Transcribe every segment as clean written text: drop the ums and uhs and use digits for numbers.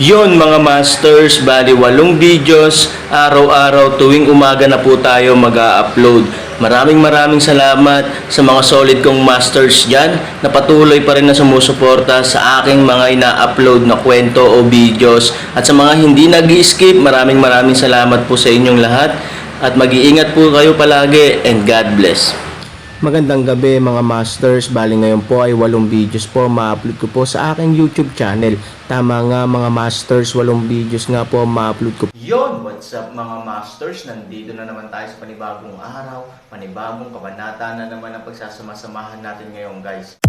Yon mga masters, bali 8 videos, araw-araw tuwing umaga na po tayo mag-a-upload. Maraming salamat sa mga solid kong masters dyan na patuloy pa rin na sumusuporta sa aking mga ina-upload na kwento o videos. At sa mga hindi nag-skip, maraming salamat po sa inyong lahat. At mag-iingat po kayo palagi and God bless. Magandang gabi mga masters, bali ngayon po ay 8 videos po ma-upload ko po sa aking YouTube channel. Tama nga mga masters, 8 videos nga po ma-upload ko. Yon, what's up mga masters? Nandito na naman tayo sa panibagong araw, panibagong kabanata na naman ang pagsasama-samahan natin ngayon guys.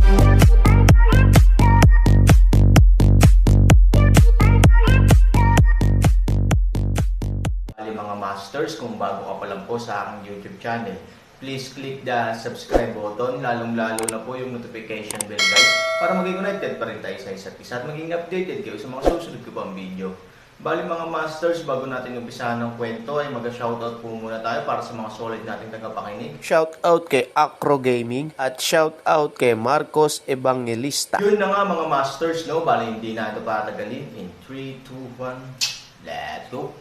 Bali mga masters, kung bago ka pa lang po sa aking YouTube channel, please click the subscribe button, lalong-lalo na po yung notification bell guys, para maging connected pa rin tayo sa isa't isa at maging updated kayo sa mga susunod ko pang video. Bali mga masters, bago natin umpisahan ng kwento ay mag-shoutout po muna tayo para sa mga solid nating tagapakinig. Shoutout kay Acro Gaming at shoutout kay Marcos Evangelista. Yun na nga mga masters, no? Bali hindi na ito patagalin. In 3, 2, 1, let's go!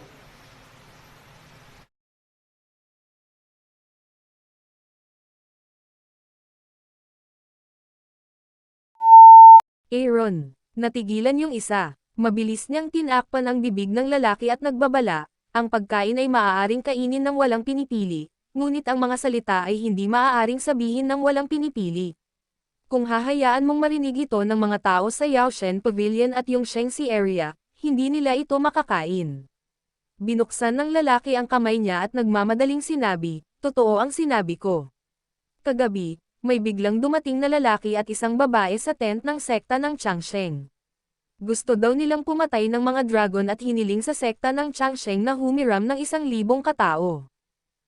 Aaron, natigilan yung isa. Mabilis niyang tinakpan ang bibig ng lalaki at nagbabala, ang pagkain ay maaaring kainin ng walang pinipili, ngunit ang mga salita ay hindi maaaring sabihin ng walang pinipili. Kung hahayaan mong marinig ito ng mga tao sa Yaoshen Pavilion at Yongshengsi area, hindi nila ito makakain. Binuksan ng lalaki ang kamay niya at nagmamadaling sinabi, "Totoo ang sinabi ko." Kagabi, may biglang dumating na lalaki at isang babae sa tent ng sekta ng Changsheng. Gusto daw nilang pumatay ng mga dragon at hiniling sa sekta ng Changsheng na humiram ng 1,000 katao.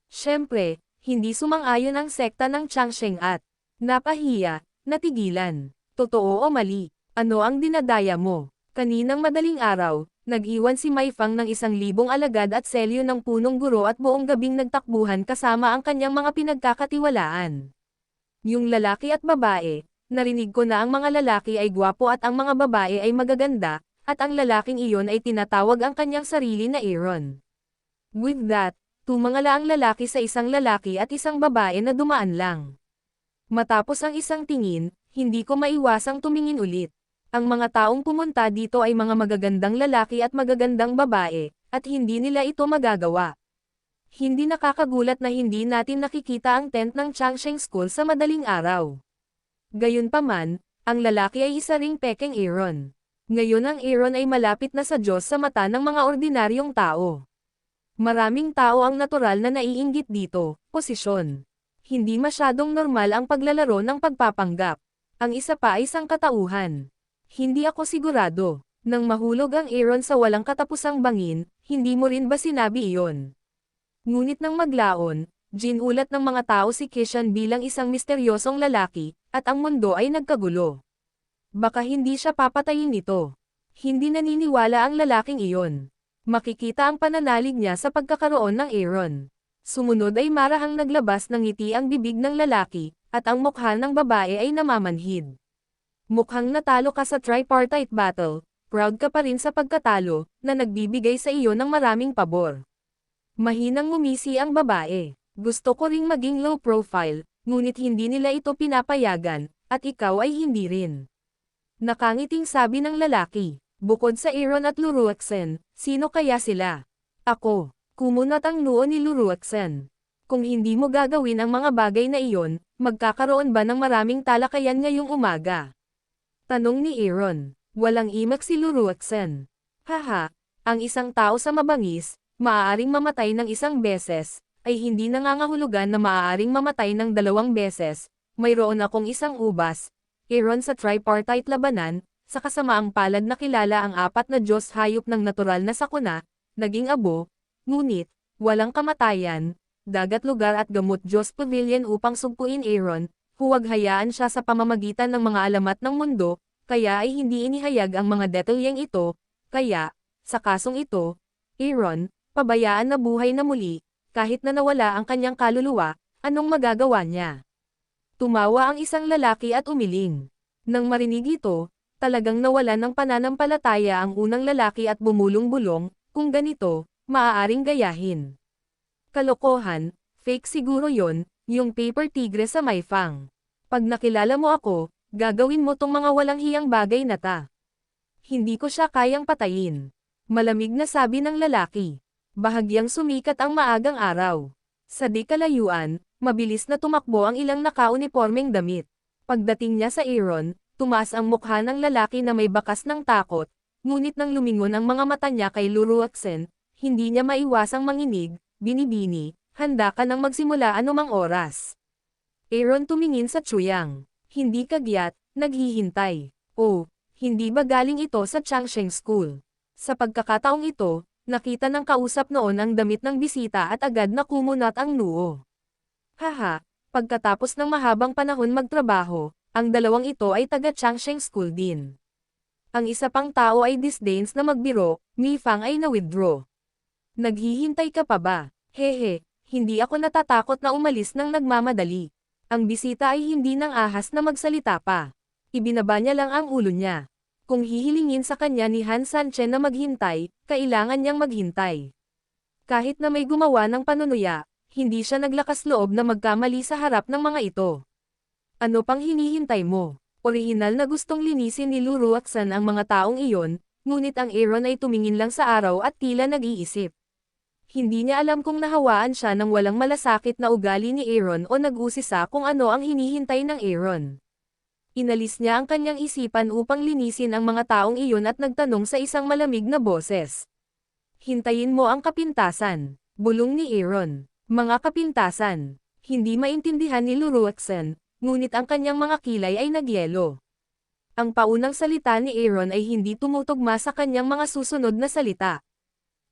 Siyempre, hindi sumang-ayon ang sekta ng Changsheng at napahiya, natigilan. Totoo o mali? Ano ang dinadaya mo? Kaninang madaling araw, nag-iwan si Mai Fang ng 1,000 alagad at selyo ng punong guro at buong gabing nagtakbuhan kasama ang kanyang mga pinagkakatiwalaan. Yung lalaki at babae, narinig ko na ang mga lalaki ay gwapo at ang mga babae ay magaganda, at ang lalaking iyon ay tinatawag ang kanyang sarili na Aaron. With that, tumangala ang lalaki sa isang lalaki at isang babae na dumaan lang. Matapos ang isang tingin, hindi ko maiwasang tumingin ulit. Ang mga taong pumunta dito ay mga magagandang lalaki at magagandang babae, at hindi nila ito magagawa. Hindi nakakagulat na hindi natin nakikita ang tent ng Changsheng School sa madaling araw. Gayunpaman, ang lalaki ay isa ring pekeng Aaron. Ngayon ang Aaron ay malapit na sa Diyos sa mata ng mga ordinaryong tao. Maraming tao ang natural na naiinggit dito, posisyon. Hindi masyadong normal ang paglalaro ng pagpapanggap. Ang isa pa ay sangkatauhan. Hindi ako sigurado. Nang mahulog ang Aaron sa walang katapusang bangin, hindi mo rin ba sinabi iyon? Ngunit nang maglaon, ginulat ng mga tao si Kishan bilang isang misteryosong lalaki, at ang mundo ay nagkagulo. Baka hindi siya papatayin nito. Hindi naniniwala ang lalaking iyon. Makikita ang pananalig niya sa pagkakaroon ng Aaron. Sumunod ay marahang naglabas ng ngiti ang bibig ng lalaki, at ang mukha ng babae ay namamanhid. Mukhang natalo ka sa tripartite battle, proud ka pa rin sa pagkatalo, na nagbibigay sa iyo ng maraming pabor. Mahinang ngumisi ang babae. Gusto ko ring maging low profile, ngunit hindi nila ito pinapayagan, at ikaw ay hindi rin. Nakangiting sabi ng lalaki. Bukod sa Aaron at Luruexen, sino kaya sila? Ako. Kumunat ang noo ni Luruexen. Kung hindi mo gagawin ang mga bagay na iyon, magkakaroon ba ng maraming talakayan ngayong umaga? Tanong ni Aaron. Walang imak si Luruexen. Haha, ang isang tao sa mabangis, maaaring mamatay ng 1 beses, ay hindi nangangahulugan na maaaring mamatay ng 2 beses. Mayroon akong isang ubas, Aaron sa tripartite labanan, sa kasamaang palad na kilala ang 4 na Diyos hayop ng natural na sakuna, naging abo, ngunit, walang kamatayan, dagat lugar at gamot Diyos Pavilion upang sugpuin Aaron, huwag hayaan siya sa pamamagitan ng mga alamat ng mundo, kaya ay hindi inihayag ang mga detalyeng ito, kaya, sa kasong ito, Aaron, pabayaan na buhay na muli, kahit na nawala ang kanyang kaluluwa, anong magagawa niya? Tumawa ang isang lalaki at umiling. Nang marinig ito, Talagang nawalan ng pananampalataya ang unang lalaki at bumulong-bulong, kung ganito, maaaring gayahin. Kalokohan, fake siguro yon, yung paper tigre sa may fang. Pag nakilala mo ako, gagawin mo tong mga walang hiyang bagay na ta. Hindi ko siya kayang patayin. Malamig na sabi ng lalaki. Bahagyang sumikat ang maagang araw. Sa di kalayuan, mabilis na tumakbo ang ilang nakaunipormeng damit. Pagdating niya sa Aaron, tumaas ang mukha ng lalaki na may bakas ng takot, ngunit nang lumingon ang mga mata niya kay Luruaksen, hindi niya maiwasang manginig, binibini, handa ka nang magsimula anumang oras. Aaron tumingin sa Chuyang. Hindi kagyat, naghihintay. Oh, hindi ba galing ito sa Changsheng School? Sa pagkakataong ito, nakita ng kausap noon ang damit ng bisita at agad na kumunat ang noo. Haha, pagkatapos ng mahabang panahon magtrabaho, ang dalawang ito ay taga Changsheng School din. Ang isa pang tao ay disdains na magbiro, Mi Fang ay na-withdraw. Naghihintay ka pa ba? Hehe, hindi ako natatakot na umalis ng nagmamadali. Ang bisita ay hindi nang ahas na magsalita pa. Ibinaba niya lang ang ulo niya. Kung hihilingin sa kanya ni Han Sanchen na maghintay, kailangan niyang maghintay. Kahit na may gumawa ng panunuya, hindi siya naglakas loob na magkamali sa harap ng mga ito. Ano pang hinihintay mo? Orihinal na gustong linisin ni Luruaksan ang mga taong iyon, ngunit ang Aaron ay tumingin lang sa araw at tila nag-iisip. Hindi niya alam kung nahawaan siya ng walang malasakit na ugali ni Aaron o nag-usisa kung ano ang hinihintay ng Aaron. Inalis niya ang kanyang isipan upang linisin ang mga taong iyon at nagtanong sa isang malamig na boses. Hintayin mo ang kapintasan, bulong ni Aaron. Mga kapintasan. Hindi maintindihan ni Luruaksen, ngunit ang kanyang mga kilay ay nagyelo. Ang paunang salita ni Aaron ay hindi tumutugma sa kanyang mga susunod na salita.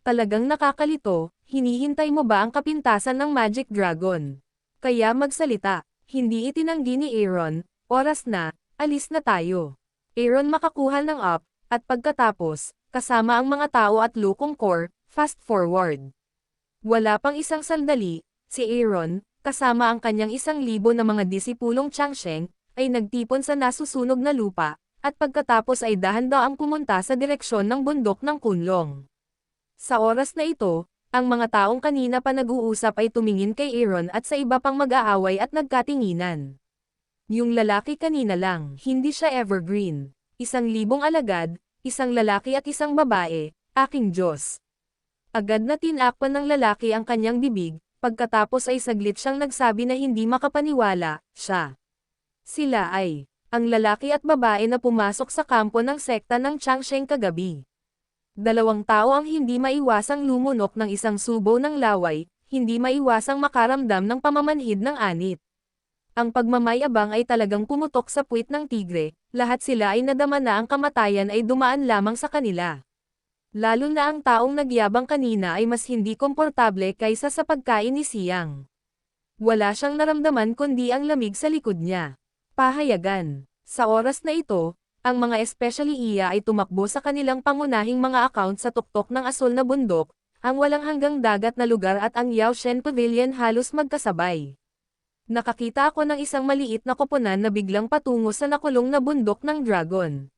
Talagang nakakalito, hinihintay mo ba ang kapintasan ng Magic Dragon? Kaya magsalita. Hindi itinanggi ni Aaron, oras na, alis na tayo. Aaron makakuha ng up, at pagkatapos, kasama ang mga tao at lukong core, fast forward. Wala pang isang sandali, si Aaron, kasama ang kanyang 1,000 na mga disipulong Changsheng, ay nagtipon sa nasusunog na lupa, at pagkatapos ay dahan-daang pumunta sa direksyon ng bundok ng Kunlong. Sa oras na ito, ang mga taong kanina pa nag-uusap ay tumingin kay Aaron at sa iba pang mag-aaway at nagkatinginan. Yung lalaki kanina lang, hindi siya evergreen. 1,000 alagad, 1 lalaki at 1 babae, aking Diyos. Agad na tinakpan ng lalaki ang kanyang bibig, pagkatapos ay saglit siyang nagsabi na hindi makapaniwala, siya. Sila ay, ang lalaki at babae na pumasok sa kampo ng sekta ng Changsheng kagabi. 2 tao ang hindi maiwasang lumunok ng isang subo ng laway, hindi maiwasang makaramdam ng pamamanhid ng anit. Ang pagmamayabang ay talagang pumutok sa puwit ng tigre, lahat sila ay nadama na ang kamatayan ay dumaan lamang sa kanila. Lalo na ang taong nagyabang kanina ay mas hindi komportable kaysa sa pagkain ni Siyang. Wala siyang naramdaman kundi ang lamig sa likod niya. Pahayagan. Sa oras na ito, ang mga especially iya ay tumakbo sa kanilang pangunahing mga account sa tuktok ng asul na bundok, ang walang hanggang dagat na lugar at ang Yaoshen Pavilion halos magkasabay. Nakakita ako ng isang maliit na koponan na biglang patungo sa nakulong na bundok ng dragon.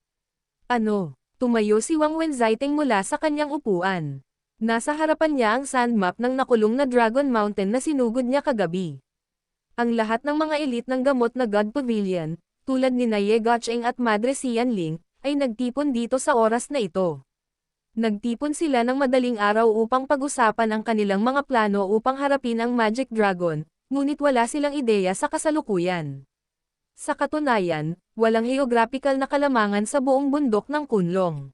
Ano? Tumayo si Wang Wenzaiting mula sa kanyang upuan. Nasa harapan niya ang sand map ng nakulong na Dragon Mountain na sinugod niya kagabi. Ang lahat ng mga elite ng gamot na God Pavilion, tulad ni Ye Gacheng at Madre Xianling, ay nagtipon dito sa oras na ito. Nagtipon sila ng madaling araw upang pag-usapan ang kanilang mga plano upang harapin ang Magic Dragon, ngunit wala silang ideya sa kasalukuyan. Sa katunayan, walang geographical na kalamangan sa buong bundok ng Kunlong.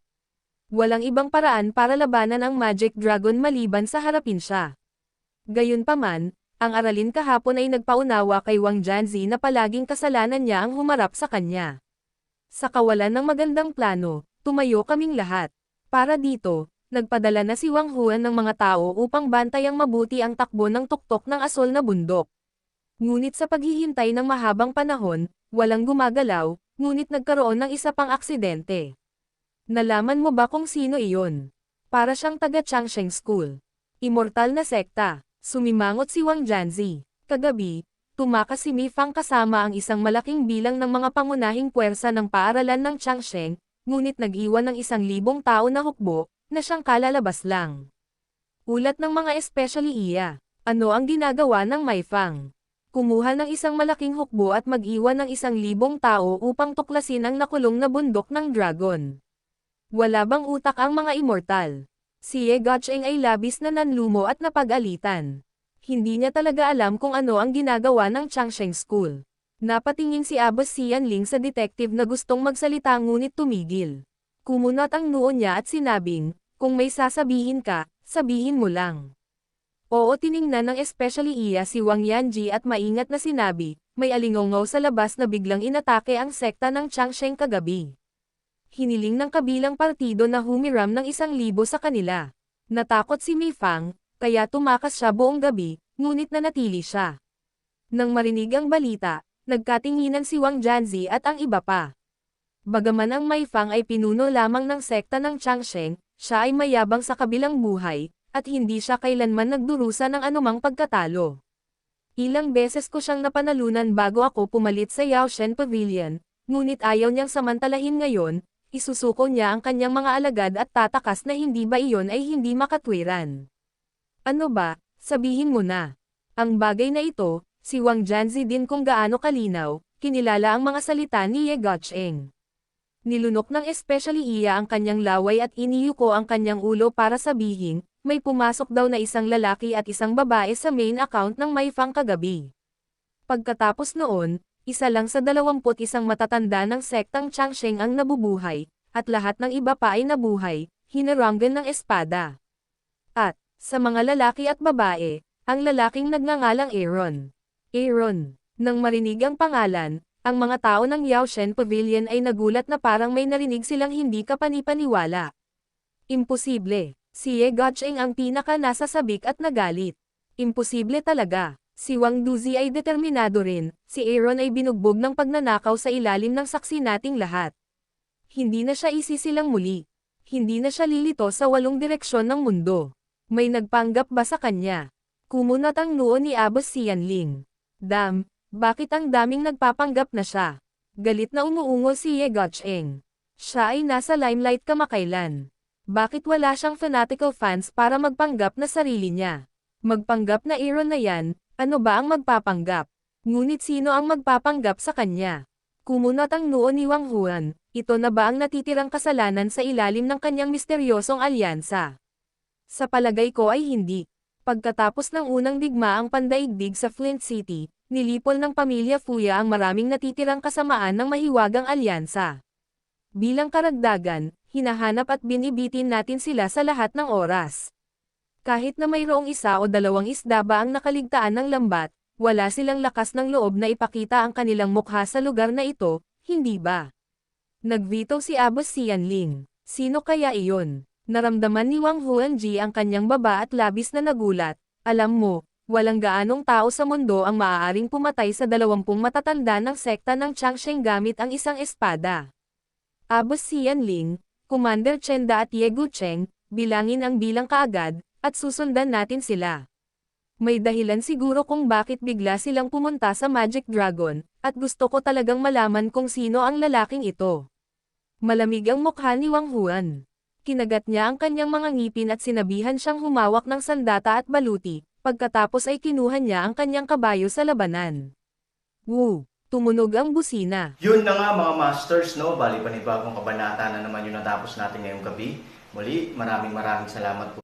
Walang ibang paraan para labanan ang Magic Dragon maliban sa harapin siya. Gayunpaman, ang aralin kahapon ay nagpaunawa kay Wang Janzi na palaging kasalanan niya ang humarap sa kanya. Sa kawalan ng magandang plano, tumayo kaming lahat. Para dito, nagpadala na si Wang Huan ng mga tao upang bantayang mabuti ang takbo ng tuktok ng asul na bundok. Ngunit sa paghihintay ng mahabang panahon, walang gumagalaw, ngunit nagkaroon ng isa pang aksidente. Nalaman mo ba kung sino iyon? Para siyang taga Changsheng School. Immortal na sekta. Sumimangot si Wang Janzi. Kagabi, tumakas si Mi Fang kasama ang isang malaking bilang ng mga pangunahing puwersa ng paaralan ng Changsheng, ngunit nag-iwan ng 1,000 tao na hukbo, na siyang kalalabas lang. Ulat ng mga especially iya. Ano ang ginagawa ng Maifang? Kumuha ng isang malaking hukbo at mag-iwan ng 1,000 tao upang tuklasin ang nakulong na bundok ng dragon. Wala bang utak ang mga immortal? Si Ye Guocheng ay labis na nanlumo at napag-alitan. Hindi niya talaga alam kung ano ang ginagawa ng Changsheng School. Napatingin si Abbas Xianling sa detective na gustong magsalita ngunit tumigil. Kumunot ang noo niya at sinabing, kung may sasabihin ka, sabihin mo lang. Oo, tiningnan ng especially iya si Wang Yanji at maingat na sinabi, may alingongaw sa labas na biglang inatake ang sekta ng Changsheng kagabi. Hiniling ng kabilang partido na humiram ng 1,000 sa kanila. Natakot si Mei Fang, kaya tumakas siya buong gabi, ngunit nanatili siya. Nang marinig ang balita, nagkatinginan si Wang Janzi at ang iba pa. Bagaman ang Mei Fang ay pinuno lamang ng sekta ng Changsheng, siya ay mayabang sa kabilang buhay, at hindi siya kailanman nagdurusa ng anumang pagkatalo. Ilang beses ko siyang napanalunan bago ako pumalit sa Yaoshen Pavilion, ngunit ayaw niyang samantalahin ngayon, isusuko niya ang kanyang mga alagad at tatakas na hindi ba iyon ay hindi makatwiran. Ano ba, sabihin mo na. Ang bagay na ito, si Wang Janzi din kung gaano kalinaw, kinilala ang mga salita ni Ye Guocheng. Nilunok ng especially iya ang kanyang laway at iniyuko ang kanyang ulo para sabihin, may pumasok daw na isang lalaki at isang babae sa main account ng Maifang kagabi. Pagkatapos noon, isa lang sa 21 matatanda ng sektang Changsheng ang nabubuhay, at lahat ng iba pa ay nabuhay, hinaranggan ng espada. At, sa mga lalaki at babae, ang lalaking nagngangalang Aaron. Aaron. Nang marinig ang pangalan, ang mga tao ng Yaoshen Pavilion ay nagulat na parang may narinig silang hindi kapanipaniwala. Imposible. Si Ye Guocheng ang pinaka nasa sabik at nagalit. Imposible talaga. Si Wang Duzi ay determinado rin, si Aaron ay binugbog ng pagnanakaw sa ilalim ng saksi nating lahat. Hindi na siya isisilang muli. Hindi na siya lilito sa 8 direksyon ng mundo. May nagpanggap ba sa kanya? Kumunat ang noo ni Abbas Xianling. Bakit ang daming nagpapanggap na siya? Galit na umuungol si Ye Guocheng. Siya ay nasa limelight kamakailan. Bakit wala siyang fanatical fans para magpanggap na sarili niya? Magpanggap na Aaron na yan, ano ba ang magpapanggap? Ngunit sino ang magpapanggap sa kanya? Kumunot ang noo ni Wang Huan, ito na ba ang natitirang kasalanan sa ilalim ng kanyang misteryosong alyansa? Sa palagay ko ay hindi. Pagkatapos ng unang digmaang pandaigdig sa Flint City, nilipol ng pamilya Fuya ang maraming natitirang kasamaan ng mahiwagang alyansa. Bilang karagdagan, hinahanap at binibitin natin sila sa lahat ng oras. Kahit na mayroong 1 o 2 isda ba ang nakaligtaan ng lambat, wala silang lakas ng loob na ipakita ang kanilang mukha sa lugar na ito, hindi ba? Nagvito si Abbas Xianling. Sino kaya iyon? Naramdaman ni Wang Huanji ang kanyang baba at labis na nagulat. Alam mo, walang gaanong tao sa mundo ang maaaring pumatay sa 20 matatanda ng sekta ng Changsheng gamit ang isang espada. Abbas Xianling, Commander Chenda at Ye Guocheng, bilangin ang bilang kaagad, at susundan natin sila. May dahilan siguro kung bakit bigla silang pumunta sa Magic Dragon, at gusto ko talagang malaman kung sino ang lalaking ito. Malamig ang mukha ni Wang Huan. Kinagat niya ang kanyang mga ngipin at sinabihan siyang humawak ng sandata at baluti, pagkatapos ay kinuha niya ang kanyang kabayo sa labanan. Woo! Tumunog ang busina. Yun na nga mga masters, no? Bali panibagong kabanata na naman yung natapos natin ngayong gabi. Muli, maraming salamat po.